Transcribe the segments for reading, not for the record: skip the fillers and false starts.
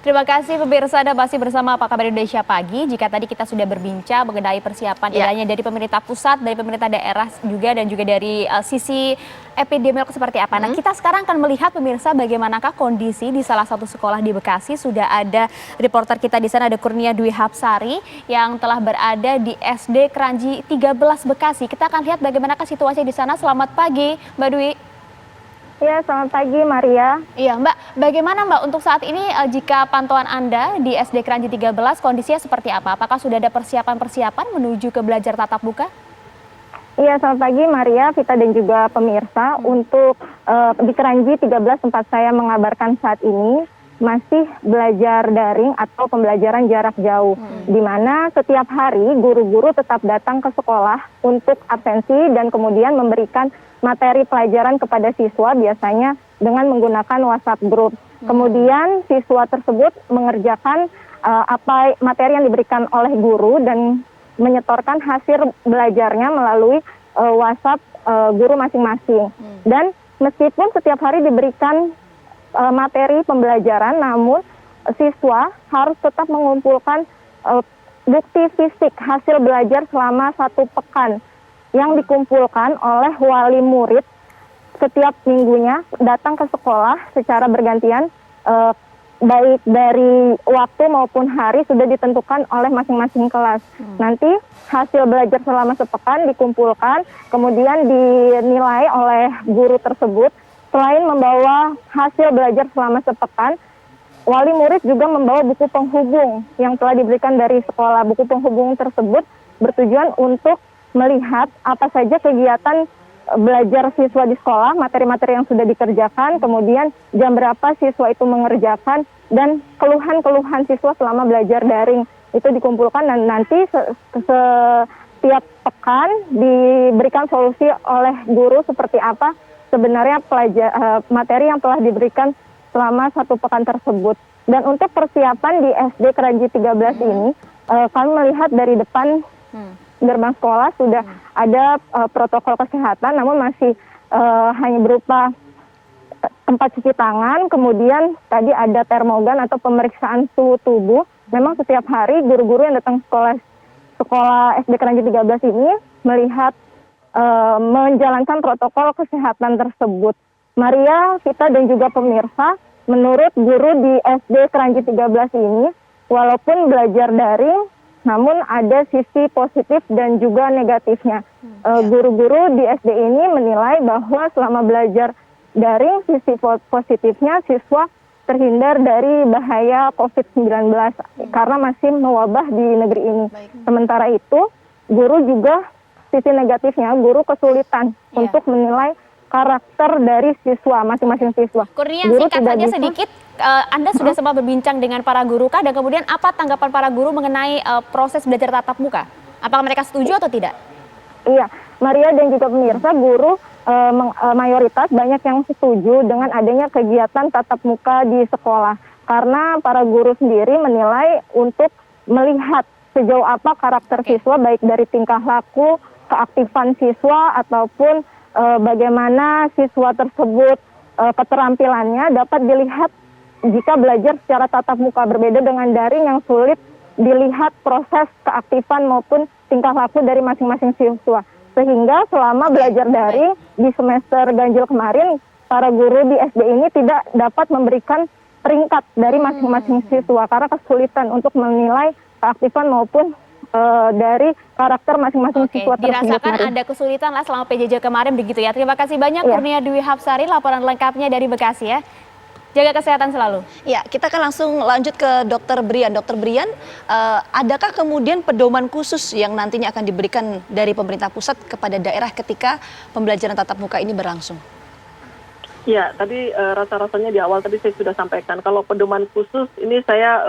Terima kasih pemirsa, Anda masih bersama Apa Kabar Indonesia Pagi. Jika tadi kita sudah berbincang mengenai persiapan adanya dari pemerintah pusat, dari pemerintah daerah juga, dan juga dari sisi epidemiolog seperti apa. Nah, kita sekarang akan melihat pemirsa bagaimanakah kondisi di salah satu sekolah di Bekasi. Sudah ada reporter kita di sana, ada Kurnia Dwi Hapsari yang telah berada di SD Kranji 13 Bekasi. Kita akan lihat bagaimanakah situasi di sana. Selamat pagi, Mbak Dwi. Ya, selamat pagi Maria. Iya Mbak, bagaimana Mbak untuk saat ini jika pantauan Anda di SD Kranji 13 kondisinya seperti apa? Apakah sudah ada persiapan menuju ke belajar tatap muka? Iya, selamat pagi Maria, Vita dan juga pemirsa. Untuk di Kranji 13 tempat saya mengabarkan saat ini masih belajar daring atau pembelajaran jarak jauh. Di mana setiap hari guru-guru tetap datang ke sekolah untuk absensi dan kemudian memberikan materi pelajaran kepada siswa biasanya dengan menggunakan WhatsApp group. Kemudian siswa tersebut mengerjakan apa materi yang diberikan oleh guru dan menyetorkan hasil belajarnya melalui WhatsApp guru masing-masing. Dan meskipun setiap hari diberikan materi pembelajaran, namun siswa harus tetap mengumpulkan bukti fisik hasil belajar selama 1 pekan yang dikumpulkan oleh wali murid setiap minggunya datang ke sekolah secara bergantian, baik dari waktu maupun hari sudah ditentukan oleh masing-masing kelas. Nanti hasil belajar selama sepekan dikumpulkan, kemudian dinilai oleh guru tersebut. Selain membawa hasil belajar selama sepekan, wali murid juga membawa buku penghubung yang telah diberikan dari sekolah. Buku penghubung tersebut bertujuan untuk melihat apa saja kegiatan belajar siswa di sekolah, materi-materi yang sudah dikerjakan, kemudian jam berapa siswa itu mengerjakan, dan keluhan-keluhan siswa selama belajar daring itu dikumpulkan dan nanti setiap pekan diberikan solusi oleh guru seperti apa sebenarnya materi yang telah diberikan selama 1 pekan tersebut. Dan untuk persiapan di SD Kranji 13 ini, kami melihat dari depan gerbang sekolah sudah ada protokol kesehatan, namun masih hanya berupa tempat cuci tangan, kemudian tadi ada termogan atau pemeriksaan suhu tubuh. Memang setiap hari guru-guru yang datang sekolah SD Kranji 13 ini melihat menjalankan protokol kesehatan tersebut. Maria, Vita dan juga pemirsa, menurut guru di SD Kranji 13 ini, walaupun belajar daring, namun ada sisi positif dan juga negatifnya. Guru-guru di SD ini menilai bahwa selama belajar daring, sisi positifnya siswa terhindar dari bahaya COVID-19 karena masih mewabah di negeri ini. Sementara itu, guru juga sisi negatifnya, guru kesulitan untuk menilai karakter dari siswa, masing-masing siswa. Kurnia, singkat saja sedikit, Anda sudah sempat berbincang dengan para guru kah, dan kemudian apa tanggapan para guru mengenai proses belajar tatap muka? Apakah mereka setuju atau tidak? Iya, Maria dan juga pemirsa, guru mayoritas banyak yang setuju dengan adanya kegiatan tatap muka di sekolah. Karena para guru sendiri menilai untuk melihat sejauh apa karakter siswa, baik dari tingkah laku, keaktifan siswa, ataupun bagaimana siswa tersebut keterampilannya dapat dilihat jika belajar secara tatap muka, berbeda dengan daring yang sulit dilihat proses keaktifan maupun tingkah laku dari masing-masing siswa. Sehingga selama belajar daring di semester ganjil kemarin, para guru di SD ini tidak dapat memberikan peringkat dari masing-masing siswa karena kesulitan untuk menilai keaktifan maupun dari karakter masing-masing siswa tersebut. Dirasakan ada kesulitan lah selama PJJ kemarin begitu ya. Terima kasih banyak Kurnia Dwi Hapsari, laporan lengkapnya dari Bekasi ya. Jaga kesehatan selalu. Ya, kita akan langsung lanjut ke Dr. Brian. Dr. Brian, adakah kemudian pedoman khusus yang nantinya akan diberikan dari pemerintah pusat kepada daerah ketika pembelajaran tatap muka ini berlangsung? Ya, tadi rasa-rasanya di awal tadi saya sudah sampaikan, kalau pedoman khusus ini saya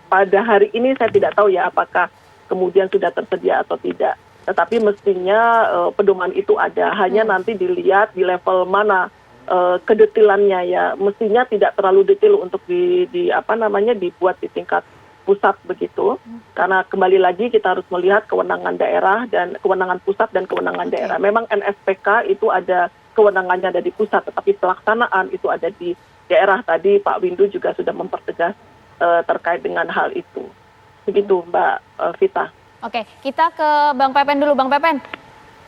pada hari ini saya tidak tahu ya apakah kemudian sudah tersedia atau tidak. Tetapi mestinya pedoman itu ada, hanya nanti dilihat di level mana kedetilannya ya. Mestinya tidak terlalu detail untuk dibuat di tingkat pusat begitu. Karena kembali lagi kita harus melihat kewenangan daerah dan kewenangan pusat dan kewenangan daerah. Memang NSPK itu ada kewenangannya ada di pusat, tetapi pelaksanaan itu ada di daerah. Tadi Pak Windu juga sudah mempertegas terkait dengan hal itu. Begitu Mbak Vita. Oke, kita ke Bang Pepen dulu. Bang Pepen,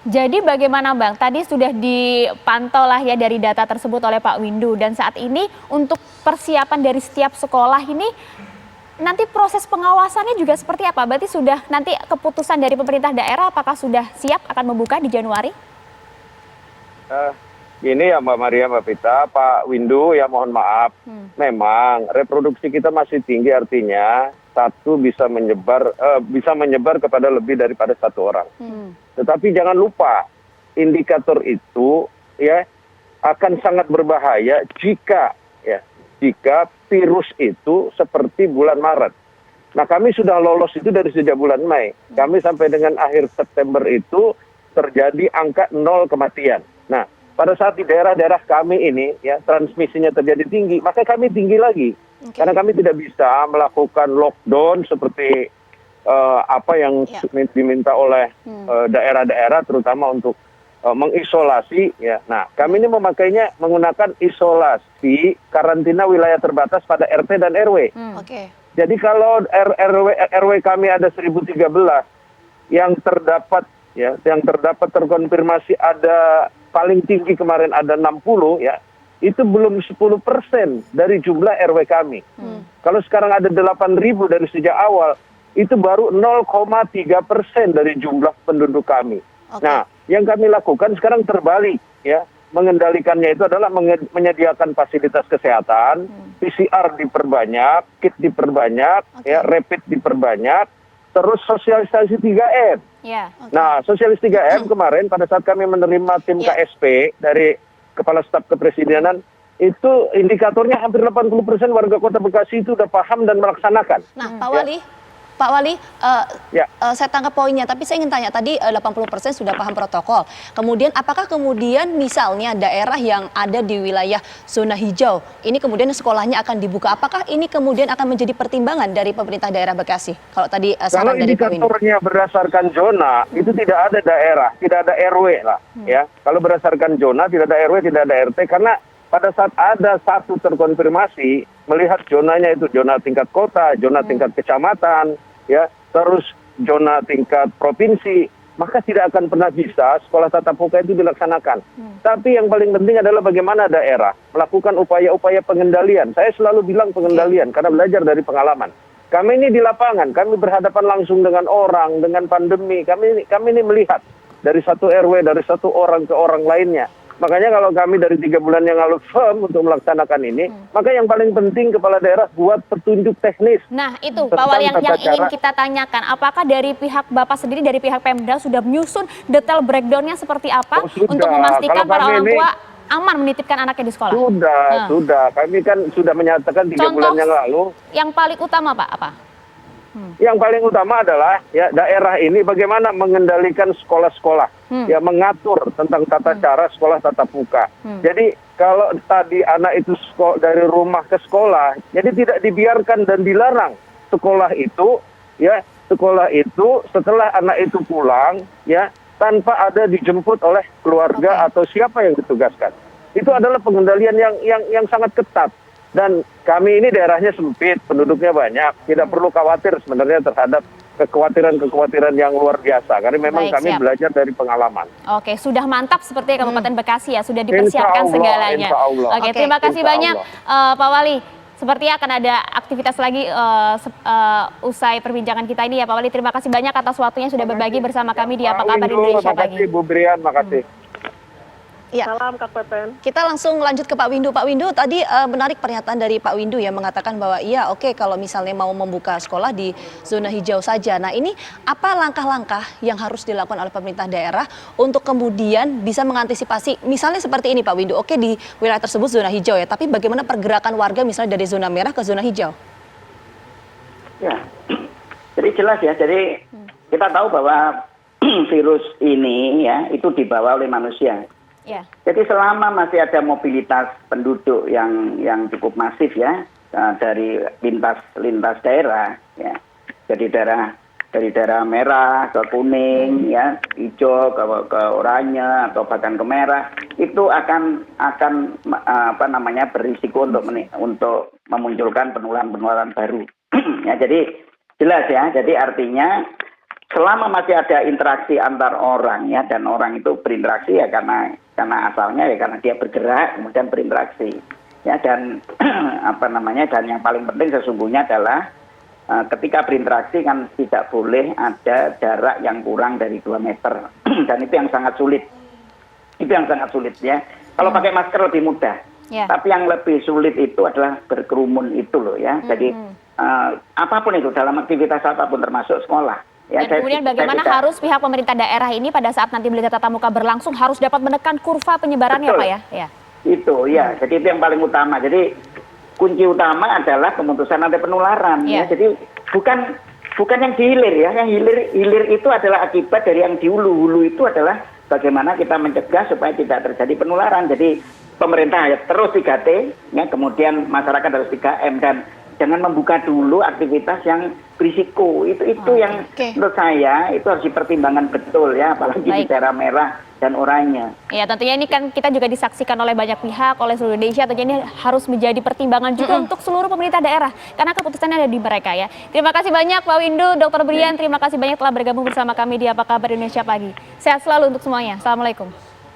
jadi bagaimana Bang? Tadi sudah dipantau lah ya dari data tersebut oleh Pak Windu, dan saat ini untuk persiapan dari setiap sekolah ini nanti proses pengawasannya juga seperti apa? Berarti sudah nanti keputusan dari pemerintah daerah apakah sudah siap akan membuka di Januari? Gini ya Mbak Maria, Mbak Vita, Pak Windu ya mohon maaf, memang reproduksi kita masih tinggi, artinya satu bisa menyebar kepada lebih daripada satu orang. Tetapi jangan lupa indikator itu ya akan sangat berbahaya jika virus itu seperti bulan Maret. Nah, kami sudah lolos itu dari sejak bulan Mei. Kami sampai dengan akhir September itu terjadi angka 0 kematian. Nah, pada saat di daerah-daerah kami ini ya transmisinya terjadi tinggi, maka kami tinggi lagi. Karena kami tidak bisa melakukan lockdown seperti apa yang diminta oleh daerah-daerah, terutama untuk mengisolasi. Ya. Nah, kami ini menggunakan isolasi karantina wilayah terbatas pada RT dan RW. Jadi kalau RW kami ada 1013 yang terdapat terkonfirmasi ada paling tinggi kemarin ada 60 ya. Itu belum 10% dari jumlah RW kami. Kalau sekarang ada 8.000 dari sejak awal, itu baru 0,3% dari jumlah penduduk kami. Nah, yang kami lakukan sekarang terbalik ya. Mengendalikannya itu adalah menyediakan fasilitas kesehatan, PCR diperbanyak, kit diperbanyak, ya, rapid diperbanyak, terus sosialisasi 3M. Nah, sosialisasi 3M kemarin pada saat kami menerima tim KSP dari Kepala Staf Kepresidenan, itu indikatornya hampir 80% warga Kota Bekasi itu sudah paham dan melaksanakan. Nah, Pak Wali, saya tangkap poinnya, tapi saya ingin tanya tadi 80% sudah paham protokol. Kemudian apakah kemudian misalnya daerah yang ada di wilayah zona hijau, ini kemudian sekolahnya akan dibuka, apakah ini kemudian akan menjadi pertimbangan dari pemerintah daerah Bekasi? Kalau tadi saran dari Pak Windu. Kalau indikatornya berdasarkan zona, itu tidak ada daerah, tidak ada RW lah. Ya. Kalau berdasarkan zona, tidak ada RW, tidak ada RT, karena pada saat ada satu terkonfirmasi, melihat zonanya itu zona tingkat kota, zona tingkat kecamatan, ya, terus zona tingkat provinsi, maka tidak akan pernah bisa sekolah tatap muka itu dilaksanakan. Tapi yang paling penting adalah bagaimana daerah melakukan upaya-upaya pengendalian. Saya selalu bilang pengendalian karena belajar dari pengalaman. Kami ini di lapangan, kami berhadapan langsung dengan orang, dengan pandemi. Kami ini melihat dari satu RW, dari satu orang ke orang lainnya. Makanya kalau kami dari 3 bulan yang lalu firm untuk melaksanakan ini, maka yang paling penting kepala daerah buat petunjuk teknis. Nah itu Pak Wali yang ingin kita tanyakan, apakah dari pihak Bapak sendiri, dari pihak Pemda sudah menyusun detail breakdown-nya seperti apa untuk memastikan para orang tua aman menitipkan anaknya di sekolah? Sudah. Kami kan sudah menyatakan 3 bulan yang lalu. Yang paling utama Pak apa? Yang paling utama adalah ya daerah ini bagaimana mengendalikan sekolah-sekolah, ya mengatur tentang tata cara sekolah tatap muka. Jadi kalau tadi anak itu dari rumah ke sekolah, jadi tidak dibiarkan dan dilarang sekolah itu setelah anak itu pulang ya tanpa ada dijemput oleh keluarga atau siapa yang ditugaskan. Itu adalah pengendalian yang sangat ketat. Dan kami ini daerahnya sempit, penduduknya banyak, tidak perlu khawatir sebenarnya terhadap kekhawatiran-kekhawatiran yang luar biasa. Karena memang kami belajar dari pengalaman. Oke, sudah mantap seperti Kabupaten Bekasi ya, sudah dipersiapkan segalanya. Oke, terima kasih banyak Pak Wali. Sepertinya akan ada aktivitas lagi usai perbincangan kita ini ya Pak Wali. Terima kasih banyak atas waktunya sudah berbagi bersama kami di Apa Kabar Indonesia Pagi. Terima kasih Bu Brian, makasih. Ya. Salam Kak Pepen. Kita langsung lanjut ke Pak Windu. Pak Windu, tadi menarik pernyataan dari Pak Windu ya, mengatakan bahwa iya oke, kalau misalnya mau membuka sekolah di zona hijau saja. Nah ini apa langkah-langkah yang harus dilakukan oleh pemerintah daerah untuk kemudian bisa mengantisipasi misalnya seperti ini Pak Windu, oke di wilayah tersebut zona hijau ya, tapi bagaimana pergerakan warga misalnya dari zona merah ke zona hijau? Ya, jadi jelas ya, jadi kita tahu bahwa virus ini ya itu dibawa oleh manusia. Ya. Jadi selama masih ada mobilitas penduduk yang cukup masif ya dari lintas daerah ya, jadi dari daerah merah ke kuning ya, hijau ke oranye atau bahkan ke merah, itu akan berisiko untuk memunculkan penularan-penularan baru. Ya, jadi jelas ya. Jadi artinya selama masih ada interaksi antar orang ya, dan orang itu berinteraksi ya karena asalnya ya karena dia bergerak kemudian berinteraksi. Ya, dan dan yang paling penting sesungguhnya adalah ketika berinteraksi kan tidak boleh ada jarak yang kurang dari 2 meter. Dan itu yang sangat sulit. Itu yang sangat sulit ya. Kalau pakai masker lebih mudah. Tapi yang lebih sulit itu adalah berkerumun itu loh ya. Jadi apapun itu dalam aktivitas apapun termasuk sekolah. Ya, dan kemudian bagaimana harus pihak pemerintah daerah ini pada saat nanti belajar tatap muka berlangsung harus dapat menekan kurva penyebarannya, Pak ya? Itu ya. Jadi itu yang paling utama. Jadi kunci utama adalah pemutusan rantai penularan. Ya. Jadi bukan yang dihilir ya. Yang hilir itu adalah akibat dari yang di hulu itu adalah bagaimana kita mencegah supaya tidak terjadi penularan. Jadi pemerintah terus 3T, ya, kemudian masyarakat harus 3M, dan jangan membuka dulu aktivitas yang berisiko. Itu yang menurut saya itu harus dipertimbangkan betul ya, apalagi di daerah merah dan oranye. Ya, tentunya ini kan kita juga disaksikan oleh banyak pihak, oleh seluruh Indonesia. Tentunya ini harus menjadi pertimbangan juga untuk seluruh pemerintah daerah, karena keputusannya ada di mereka ya. Terima kasih banyak Pak Windu, Dr. Brian, terima kasih banyak telah bergabung bersama kami di Apa Kabar Indonesia Pagi. Sehat selalu untuk semuanya. Assalamualaikum.